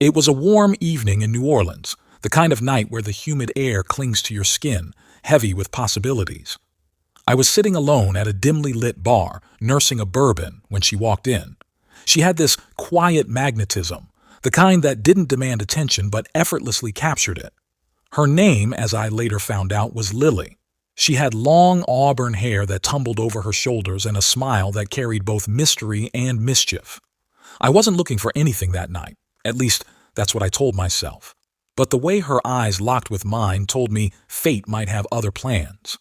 It was a warm evening in New Orleans, the kind of night where the humid air clings to your skin, heavy with possibilities. I was sitting alone at a dimly lit bar, nursing a bourbon, when she walked in. She had this quiet magnetism, the kind that didn't demand attention but effortlessly captured it. Her name, as I later found out, was Lily. She had long auburn hair that tumbled over her shoulders and a smile that carried both mystery and mischief. I wasn't looking for anything that night. At least, that's what I told myself. But the way her eyes locked with mine told me fate might have other plans.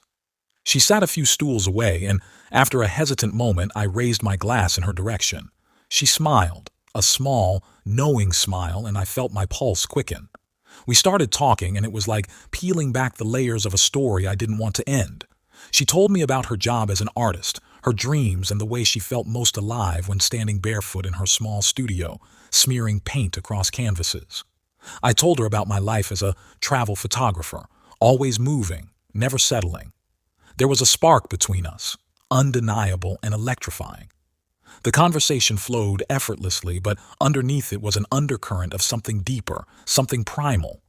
She sat a few stools away, and after a hesitant moment, I raised my glass in her direction. She smiled, a small, knowing smile, and I felt my pulse quicken. We started talking, and it was like peeling back the layers of a story I didn't want to end. She told me about her job as an artist, her dreams, and the way she felt most alive when standing barefoot in her small studio, smearing paint across canvases. I told her about my life as a travel photographer, always moving, never settling. There was a spark between us, undeniable and electrifying. The conversation flowed effortlessly, but underneath it was an undercurrent of something deeper, something primal.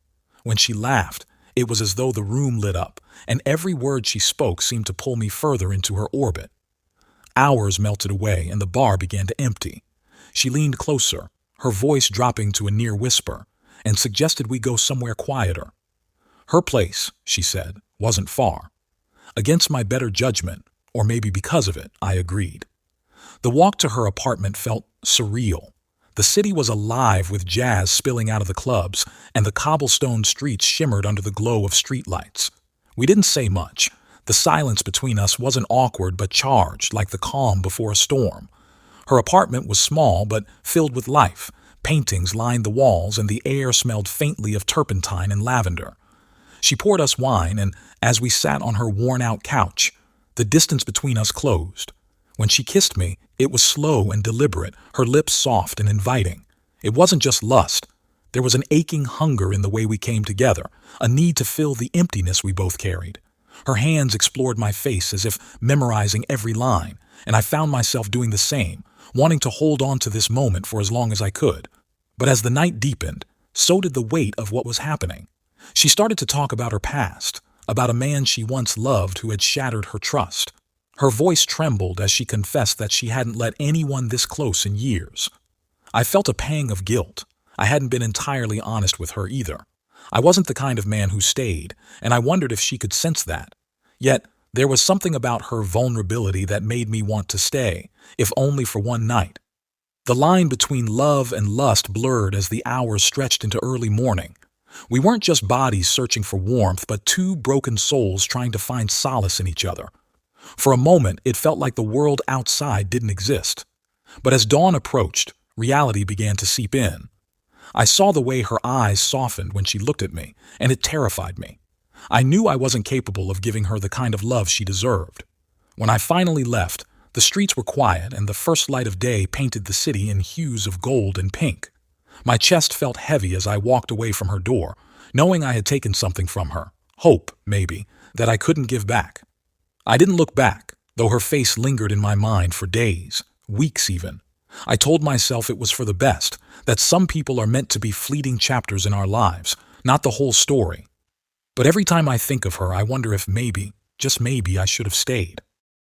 When she laughed, it was as though the room lit up, and every word she spoke seemed to pull me further into her orbit. Hours melted away, and the bar began to empty. She leaned closer, her voice dropping to a near whisper, and suggested we go somewhere quieter. Her place, she said, wasn't far. Against my better judgment, or maybe because of it, I agreed. The walk to her apartment felt surreal. The city was alive with jazz spilling out of the clubs, and the cobblestone streets shimmered under the glow of streetlights. We didn't say much. The silence between us wasn't awkward but charged, like the calm before a storm. Her apartment was small but filled with life. Paintings lined the walls, and the air smelled faintly of turpentine and lavender. She poured us wine, and as we sat on her worn-out couch, the distance between us closed. When she kissed me, it was slow and deliberate, her lips soft and inviting. It wasn't just lust. There was an aching hunger in the way we came together, a need to fill the emptiness we both carried. Her hands explored my face as if memorizing every line, and I found myself doing the same, wanting to hold on to this moment for as long as I could. But as the night deepened, so did the weight of what was happening. She started to talk about her past, about a man she once loved who had shattered her trust. Her voice trembled as she confessed that she hadn't let anyone this close in years. I felt a pang of guilt. I hadn't been entirely honest with her either. I wasn't the kind of man who stayed, and I wondered if she could sense that. Yet, there was something about her vulnerability that made me want to stay, if only for one night. The line between love and lust blurred as the hours stretched into early morning. We weren't just bodies searching for warmth, but two broken souls trying to find solace in each other. For a moment, it felt like the world outside didn't exist. But as dawn approached, reality began to seep in. I saw the way her eyes softened when she looked at me, and it terrified me. I knew I wasn't capable of giving her the kind of love she deserved. When I finally left, the streets were quiet, and the first light of day painted the city in hues of gold and pink. My chest felt heavy as I walked away from her door, knowing I had taken something from her, hope, maybe, that I couldn't give back. I didn't look back, though her face lingered in my mind for days, weeks even. I told myself it was for the best, that some people are meant to be fleeting chapters in our lives, not the whole story. But every time I think of her, I wonder if maybe, just maybe, I should have stayed.